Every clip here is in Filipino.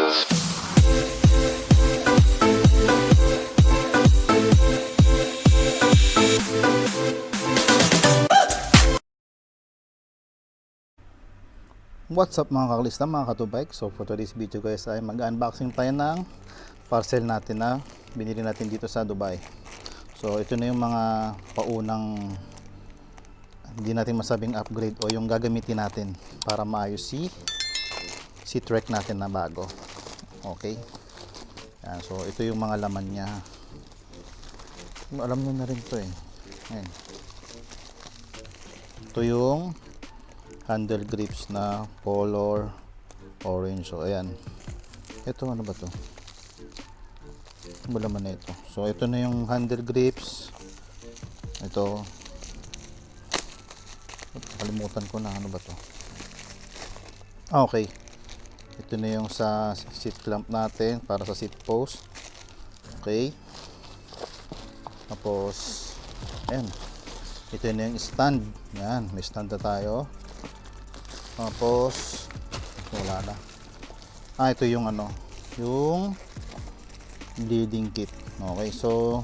What's up mga kaklista, mga katubike? So for today's video guys ay mag-unboxing tayo ng parcel natin na binili natin dito sa Dubai. So ito na yung mga paunang hindi natin masabing upgrade o yung gagamitin natin para maayos si Trek natin na bago. Okay. Yan, so ito yung mga laman niya. Alam nyo na rin to eh. Ayan. Ito yung handle grips na color orange. So ayan, ito ano ba to? Ano naman na ito? So ito na yung handle grips. Ito, kalimutan ko na ano ba to. Okay, ito na yung sa seat clamp natin para sa seat post. Okay, tapos ayan, ito na yung stand. Yan, may stand na tayo. Tapos wala na. Ito yung ano, yung bleeding kit. Okay, so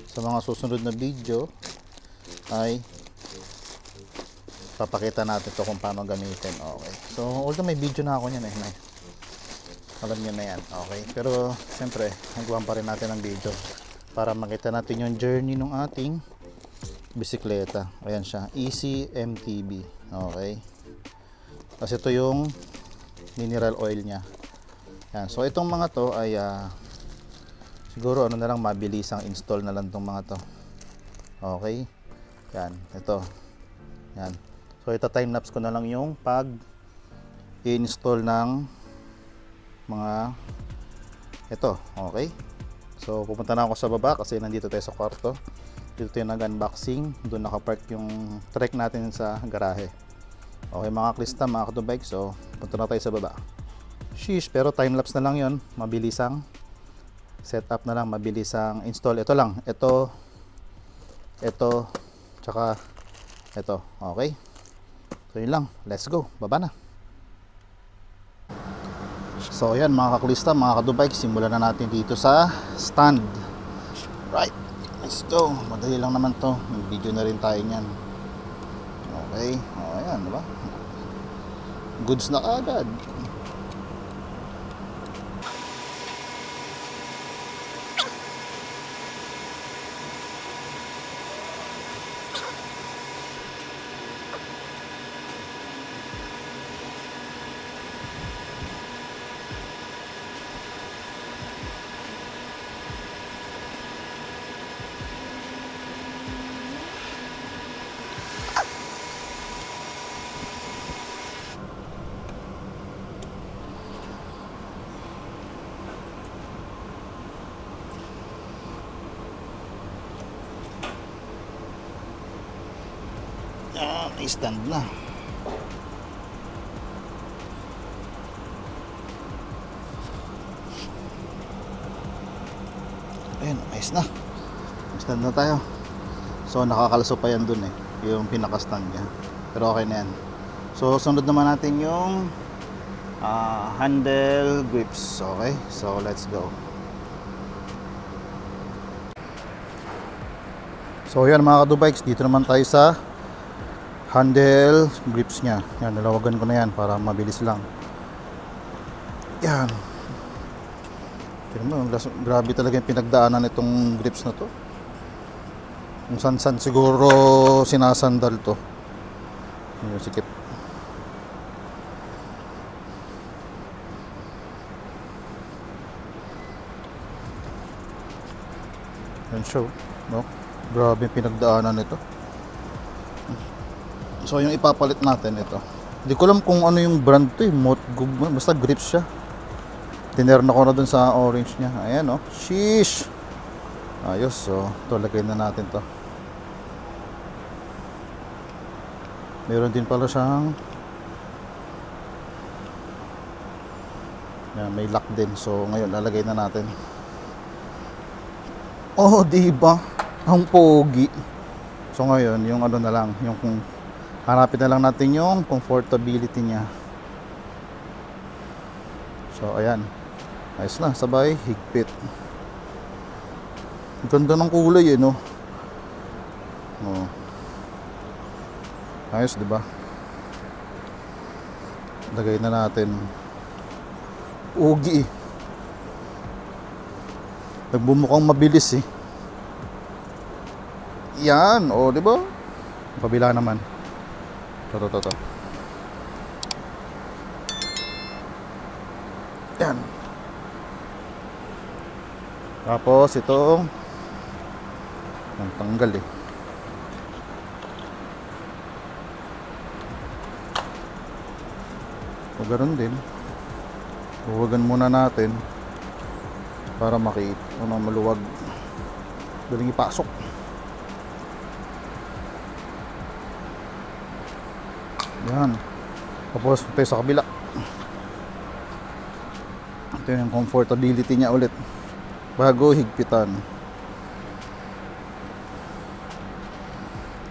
sa mga susunod na video ay papakita natin to kung paano gamitin. Okay, so although may video na ako niyan eh, alam niyo na yan. Okay, pero siyempre nagawa pa rin natin ng video para makita natin yung journey ng ating bisikleta. Ayan siya, Easy MTB. Okay, kasi ito yung mineral oil niya. Yan. So itong mga to ay siguro ano na lang, mabilisang install na lang itong mga to. Okay. Yan. Ito. Yan. So ito time lapse ko na lang yung pag i-install ng mga ito. Okay. So pupunta na ako sa baba kasi nandito tayo sa kwarto. Dito tayo nag-unboxing. Doon nakapark yung Trek natin sa garahe. Okay mga klista, mga katubike, so punta na tayo sa baba. Sheesh, pero time lapse na lang yon, mabilisang setup na lang, mabilisang install. Ito lang, ito, tsaka ito. Okay, so yun lang, let's go, baba na. So yan mga kaklista, mga katubike, simulan na natin dito sa stand. Right, let's go. Madali lang naman to, may video na rin tayo nyan. Okay, ayan, diba? Goods na agad. May stand na. Ayun, ayos na. May stand na tayo. So nakakalasok pa yan dun eh, yung pinaka stand niya. Pero okay na yan. So sunod naman natin yung handle grips. Okay, so let's go. So yan mga katubikes, dito naman tayo sa handle grips nya. Yan, nalawagan ko na yan para mabilis lang. Yan. Tignan mo, grabe talaga yung pinagdaanan itong grips na to. Kung san-san siguro sinasandal to. Yung sikip. Yan show, no? Grabe yung pinagdaanan nito. So yung ipapalit natin ito. Hindi ko alam kung ano yung brand to eh. Basta grips siya. Tinerna ko na dun sa orange niya. Ayan oh. Sheesh. Ayos. So ito, lagay na natin to. Meron din pala siyang yan, may lock din. So ngayon lalagay na natin. Oh, diba? Ang pogi. So ngayon yung ano na lang, yung kung hanapin na lang natin yung comfortability niya. So ayan, Ayos na, sabay, higpit. Ang ganda ng kulay eh, no? Oh. Ayos, di ba? Lagay na natin. Ugi eh. Nagbumukhang mabilis eh. Yan, oh, di ba? Kabila naman. To. Yan. Tapos itong ang tanggal eh. O ganoon din. Huwagan muna natin para makita ano maluwag. Daling ipasok. Yan. Tapos tayo sa kabila. Ito yung comfortability niya ulit. Bago higpitan.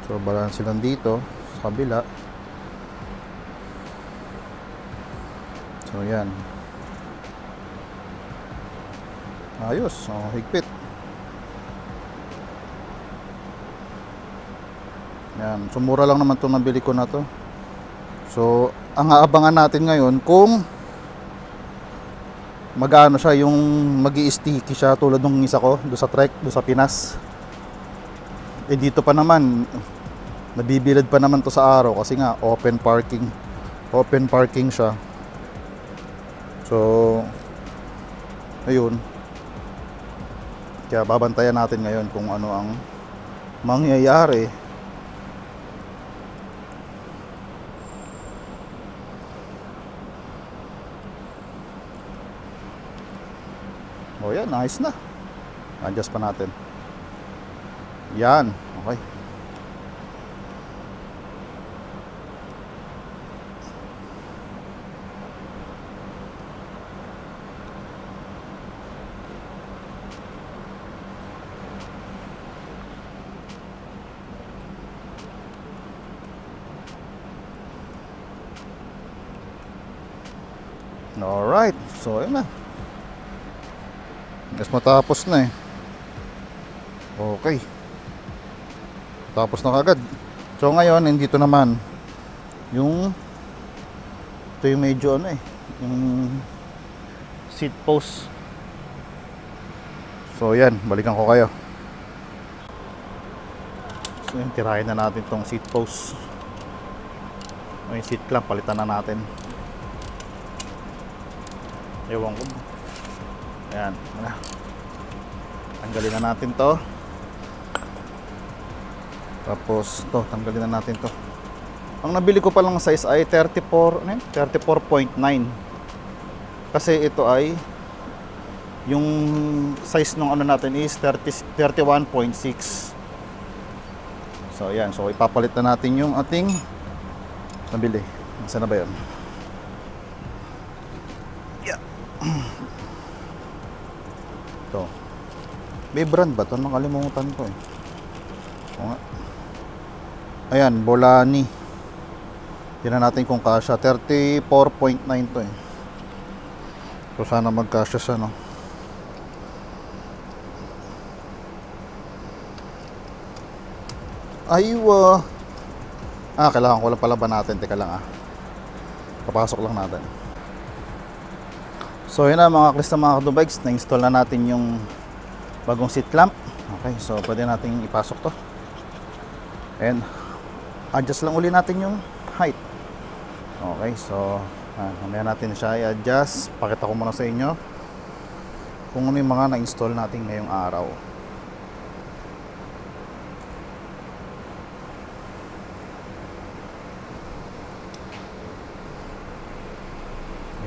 So balance lang dito sa kabila. So yan. Ayos. So higpit. Yan. So mura lang naman itong nabili ko na to. So ang aabangan natin ngayon kung mag-ano siya, yung magi-sticky siya tulad nung isa ko do sa trek, do sa Pinas. Eh dito pa naman nabibilad pa naman to sa araw kasi nga open parking siya. So ayun, kaya babantayan natin ngayon kung ano ang mangyayari. O yan, nice na. Adjust pa natin. Yan, okay. Alright, so yun na. Guys, matapos na eh. Okay. Tapos na kagad. So ngayon, nandito naman yung ito yung medyo ano eh, yung seat post. So yan, balikan ko kayo. So yun, tirahin na natin tong seat post. O yung seat clamp, palitan na natin. Ewan ko. Ayan, tanggalin na natin to. Tapos to, tanggalin na natin to. Ang nabili ko palang size ay 34.9. Kasi ito ay yung size ng ano natin is 31.6. So ayan, so ipapalit na natin yung ating nabili. Saan na ba 'yon? To. May brand ba to? Nakalimutan ko eh. O nga. Ayan, Bolani. Tingnan natin kung kasya. 34.9 to eh. So sana magkasya siya, no? Aywa. Kailangan ko lang pala ba natin? Teka lang papasok lang natin. So yun na mga Krista, mga Kadubikes, na-install na natin yung bagong seat clamp. Okay, so pwede natin ipasok to. And adjust lang uli natin yung height. Okay, so mamaya natin siya i-adjust. Pakita ko muna sa inyo kung ano yung mga na-install natin ngayong araw.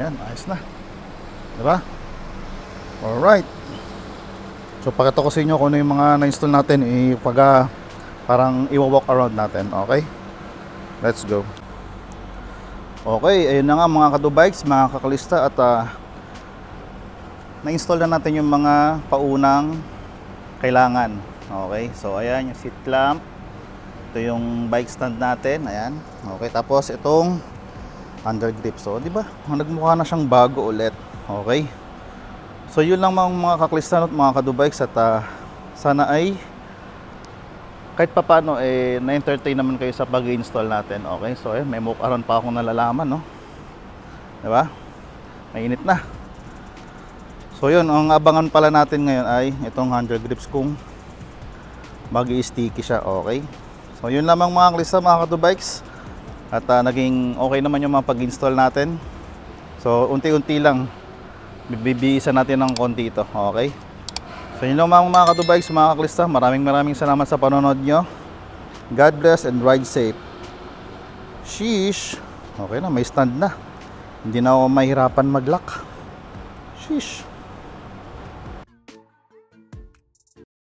Yan, ayos na. Diba? Alright. So pakita ko sa inyo kung ano yung mga na-install natin parang i-walk around natin. Okay? Let's go. Okay, ayun na nga mga Kadubikes, mga kakalista, at na-install na natin yung mga paunang kailangan. Okay, so ayan yung seat clamp. Ito yung bike stand natin. Ayan. Okay, tapos itong under grip. So, di ba? Nagmukha na siyang bago ulit. Okay. So yun lang mga kaklistan at mga kadubikes, at sana ay kahit papano na-entertain naman kayo sa pag-install natin. Okay, so may move around pa akong nalalaman, no? Diba? Mainit na. So yun, ang abangan pala natin ngayon ay itong handle grips kung mag-i-sticky siya. Okay, so yun lamang mga klista, mga kadubikes, at naging okay naman yung mga pag-install natin. So unti-unti lang bibiisa natin ng konti ito. Okay, so yun lang mga kadubikes, mga kaklista, maraming salamat sa panonood nyo. God bless and ride safe. Sheesh. Okay na, may stand na, hindi na ako mahirapan mag-lock. Sheesh.